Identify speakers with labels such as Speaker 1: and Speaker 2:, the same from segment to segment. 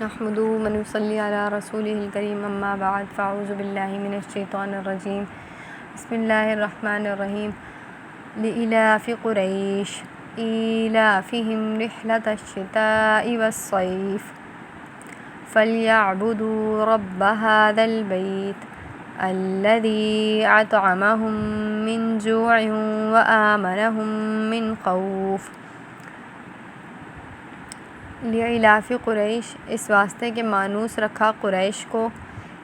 Speaker 1: نحمدہ و نصلی علی رسولہ الکریم اما بعد فاعوذ باللہ من الشیطان الرجیم بسم اللہ الرحمن الرحیم لإلاف قریش إیلافہم رحلۃ الشتاء والصیف فلیعبدوا رب ھذا البیت الذی اطعمہم من جوع وآمنہم من خوف۔ لإلاف قریش، اس واسطے کہ مانوس رکھا قریش کو،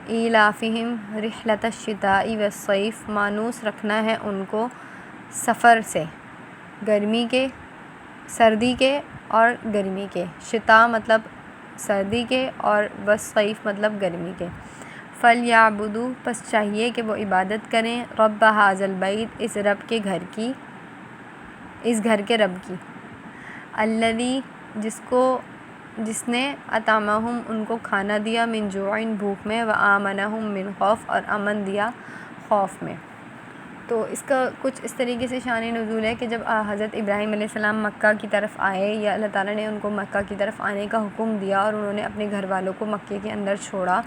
Speaker 1: ایلافہم رحلۃ الشتاء والصیف، مانوس رکھنا ہے ان کو سفر سے، گرمی کے، سردی کے اور گرمی کے، شتاء مطلب سردی کے اور والصیف مطلب گرمی کے۔ فلیعبدوا، پس چاہیے کہ وہ عبادت کریں، رب ھذا البیت، اس رب کے گھر کی، اس گھر کے رب کی، الذی، جس نے اطعمہم، ان کو کھانا دیا، من جوع، بھوک میں، وآمنہم من خوف، اور امن دیا خوف میں۔ تو اس کا کچھ اس طریقے سے شان نزول ہے کہ جب حضرت ابراہیم علیہ السلام مکہ کی طرف آئے، یا اللہ تعالیٰ نے ان کو مکہ کی طرف آنے کا حکم دیا اور انہوں نے اپنے گھر والوں کو مکے کے اندر چھوڑا،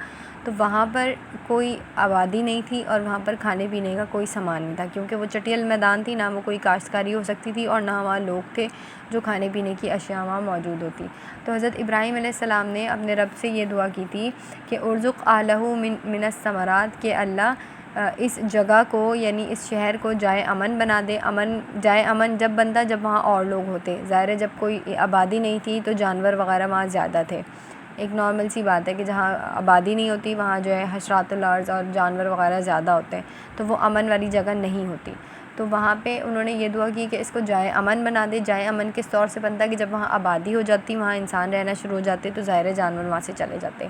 Speaker 1: تو وہاں پر کوئی آبادی نہیں تھی اور وہاں پر کھانے پینے کا کوئی سامان نہیں تھا، کیونکہ وہ چٹیل میدان تھی، نہ وہ کوئی کاشتکاری ہو سکتی تھی اور نہ وہاں لوگ تھے جو کھانے پینے کی اشیاء وہاں موجود ہوتی۔ تو حضرت ابراہیم علیہ السلام نے اپنے رب سے یہ دعا کی تھی کہ ارزق اہلہ من الثمرات، کہ اللہ اس جگہ کو، یعنی اس شہر کو جائے امن بنا دے۔ جائے امن جب بنتا جب وہاں اور لوگ ہوتے، ظاہر ہے جب کوئی آبادی نہیں تھی تو جانور وغیرہ وہاں زیادہ تھے، ایک نارمل سی بات ہے کہ جہاں آبادی نہیں ہوتی وہاں جو ہے حشرات الارض اور جانور وغیرہ زیادہ ہوتے ہیں، تو وہ امن والی جگہ نہیں ہوتی۔ تو وہاں پہ انہوں نے یہ دعا کی کہ اس کو جائے امن بنا دے۔ جائے امن کس طور سے بنتا ہے کہ جب وہاں آبادی ہو جاتی، وہاں انسان رہنا شروع ہو جاتے، تو ظاہر جانور وہاں سے چلے جاتے۔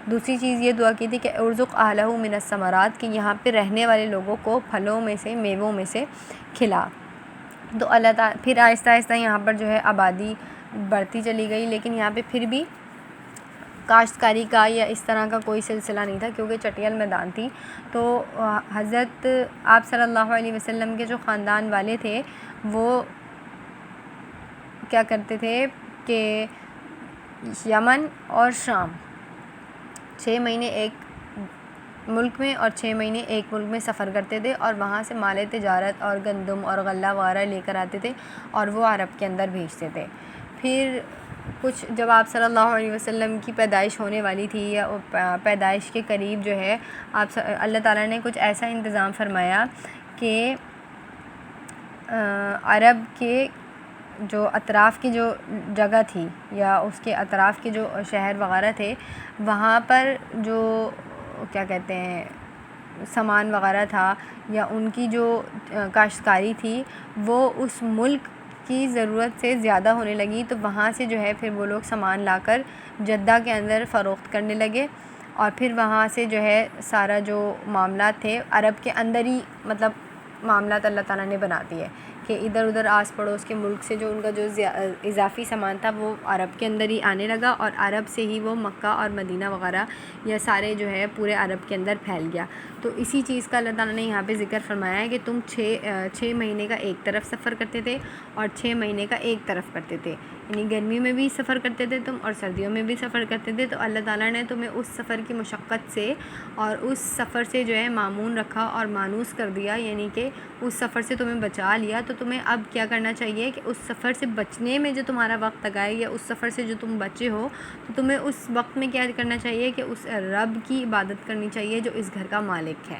Speaker 1: دوسری چیز یہ دعا کی تھی کہ ارزق اہلہ من الثمرات، کہ یہاں پہ رہنے والے لوگوں کو پھلوں میں سے، میووں میں سے کھلا۔ تو اللہ تعالیٰ پھر آہستہ آہستہ یہاں پر جو ہے آبادی بڑھتی چلی گئی، لیکن یہاں پہ پھر بھی کاشتکاری کا یا اس طرح کا کوئی سلسلہ نہیں تھا، کیونکہ چٹیل میدان تھی۔ تو حضرت آپ صلی اللہ علیہ وسلم کے جو خاندان والے تھے وہ کیا کرتے تھے کہ یمن اور شام 6 مہینے ایک ملک میں اور 6 مہینے ایک ملک میں سفر کرتے تھے، اور وہاں سے مال تجارت اور گندم اور غلہ وغیرہ لے کر آتے تھے اور وہ عرب کے اندر بھیجتے تھے۔ پھر کچھ جب آپ صلی اللہ علیہ وسلم کی پیدائش ہونے والی تھی، یا پیدائش کے قریب جو ہے اللہ تعالیٰ نے کچھ ایسا انتظام فرمایا کہ عرب کے جو اطراف کی جو جگہ تھی یا اس کے اطراف کے جو شہر وغیرہ تھے، وہاں پر جو کیا کہتے ہیں سامان وغیرہ تھا یا ان کی جو کاشتکاری تھی، وہ اس ملک کی ضرورت سے زیادہ ہونے لگی، تو وہاں سے جو ہے پھر وہ لوگ سامان لا کر جدہ کے اندر فروخت کرنے لگے، اور پھر وہاں سے جو ہے سارا جو معاملات تھے عرب کے اندر ہی، مطلب معاملات اللہ تعالیٰ نے بنا دیے کہ ادھر ادھر آس پڑوس کے ملک سے جو ان کا جو اضافی سامان تھا وہ عرب کے اندر ہی آنے لگا، اور عرب سے ہی وہ مکہ اور مدینہ وغیرہ یا سارے جو ہے پورے عرب کے اندر پھیل گیا۔ تو اسی چیز کا اللہ تعالیٰ نے یہاں پہ ذکر فرمایا ہے کہ تم 6 مہینے کا ایک طرف سفر کرتے تھے اور 6 مہینے کا ایک طرف کرتے تھے، یعنی گرمی میں بھی سفر کرتے تھے تم اور سردیوں میں بھی سفر کرتے تھے۔ تو اللہ تعالیٰ نے تمہیں اس سفر کی مشقت سے اور اس سفر سے جو ہے مامون رکھا اور مانوس کر دیا، یعنی کہ اس سفر سے تمہیں بچا لیا۔ تو تمہیں اب کیا کرنا چاہیے کہ اس سفر سے بچنے میں جو تمہارا وقت لگائے، یا اس سفر سے جو تم بچے ہو، تو تمہیں اس وقت میں کیا کرنا چاہیے کہ اس رب کی عبادت کرنی چاہیے جو اس گھر کا مالک ہے،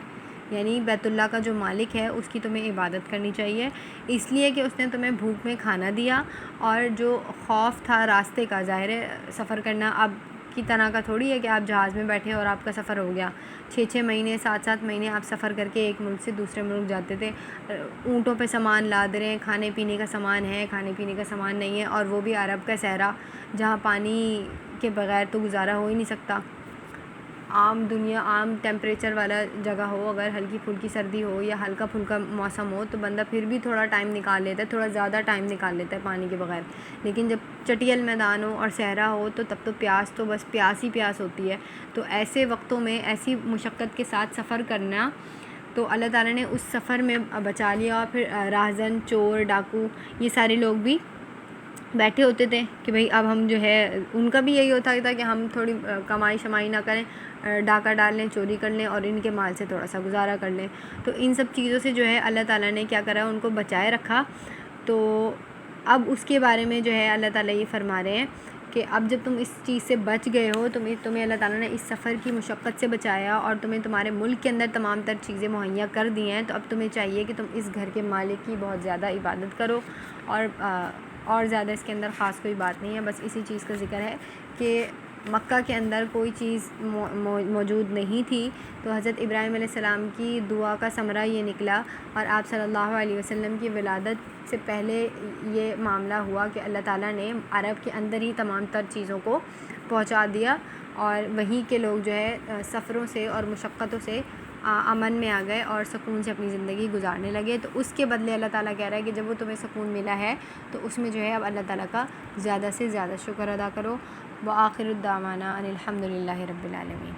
Speaker 1: یعنی بیت اللہ کا جو مالک ہے اس کی تمہیں عبادت کرنی چاہیے، اس لیے کہ اس نے تمہیں بھوک میں کھانا دیا، اور جو خوف تھا راستے کا، ظاہر ہے سفر کرنا اب کی طرح کا تھوڑی ہے کہ آپ جہاز میں بیٹھے اور آپ کا سفر ہو گیا۔ 6 مہینے 7 مہینے آپ سفر کر کے ایک ملک سے دوسرے ملک جاتے تھے، اونٹوں پہ سامان لاد رہے ہیں، کھانے پینے کا سامان ہے، کھانے پینے کا سامان نہیں ہے، اور وہ بھی عرب کا صحرا جہاں پانی کے بغیر تو گزارا ہو ہی نہیں سکتا۔ عام ٹیمپریچر والا جگہ ہو، اگر ہلکی پھلکی سردی ہو یا ہلکا پھلکا موسم ہو تو بندہ پھر بھی تھوڑا ٹائم نکال لیتا ہے، تھوڑا زیادہ ٹائم نکال لیتا ہے پانی کے بغیر، لیکن جب چٹیل میدان ہو اور صحرا ہو تو تب تو پیاس تو بس پیاس ہی پیاس ہوتی ہے۔ تو ایسے وقتوں میں ایسی مشقت کے ساتھ سفر کرنا، تو اللہ تعالیٰ نے اس سفر میں بچا لیا، اور پھر راہزن، چور، ڈاکو، یہ سارے لوگ بھی بیٹھے ہوتے تھے کہ بھئی اب ہم جو ہے، ان کا بھی یہی ہوتا تھا کہ ہم تھوڑی کمائی شمائی نہ کریں، ڈاکہ ڈال لیں، چوری کر لیں اور ان کے مال سے تھوڑا سا گزارا کر لیں۔ تو ان سب چیزوں سے جو ہے اللہ تعالیٰ نے کیا کرا، ان کو بچائے رکھا۔ تو اب اس کے بارے میں جو ہے اللہ تعالیٰ یہ فرما رہے ہیں کہ اب جب تم اس چیز سے بچ گئے ہو، تمہیں اللہ تعالیٰ نے اس سفر کی مشقت سے بچایا اور تمہیں تمہارے ملک کے اندر تمام تر چیزیں مہیا کر دی ہیں، تو اب تمہیں چاہیے کہ تم اس گھر کے مالک کی بہت زیادہ عبادت کرو۔ اور زیادہ اس کے اندر خاص کوئی بات نہیں ہے، بس اسی چیز کا ذکر ہے کہ مکہ کے اندر کوئی چیز موجود نہیں تھی، تو حضرت ابراہیم علیہ السلام کی دعا کا ثمرہ یہ نکلا، اور آپ صلی اللہ علیہ وسلم کی ولادت سے پہلے یہ معاملہ ہوا کہ اللہ تعالیٰ نے عرب کے اندر ہی تمام تر چیزوں کو پہنچا دیا، اور وہیں کے لوگ جو ہے سفروں سے اور مشقتوں سے امن میں آ گئے اور سکون سے اپنی زندگی گزارنے لگے۔ تو اس کے بدلے اللہ تعالیٰ کہہ رہا ہے کہ جب وہ تمہیں سکون ملا ہے تو اس میں جو ہے اب اللہ تعالیٰ کا زیادہ سے زیادہ شکر ادا کرو۔ وآخر الدعوانا ان الحمد للہ رب العالمین۔